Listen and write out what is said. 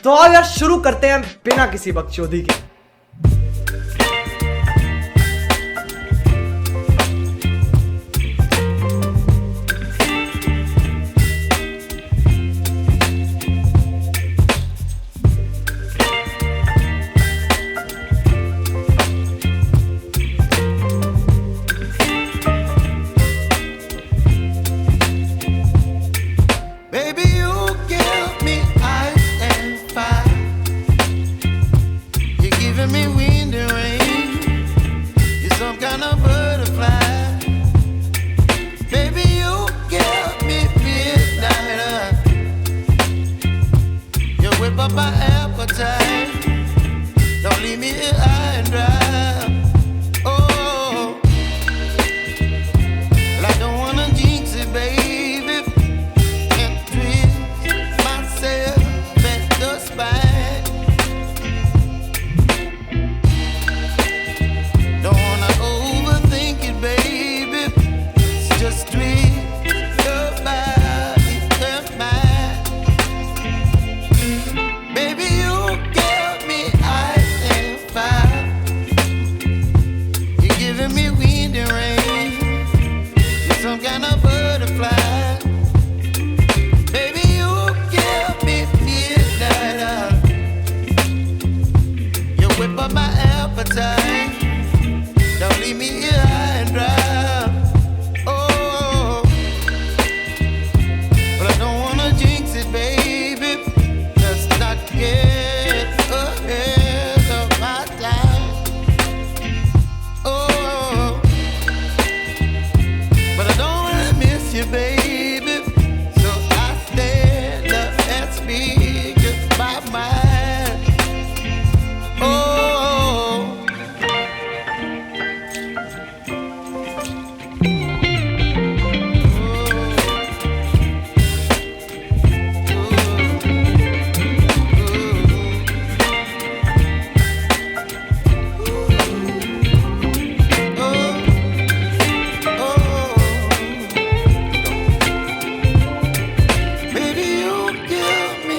तो आओ यार शुरू करते हैं बिना किसी बकचोदी के। Me wind and rain, you're some kind of butterfly. Baby, you give me midnight. You whip up my appetite. Don't leave me here high and dry.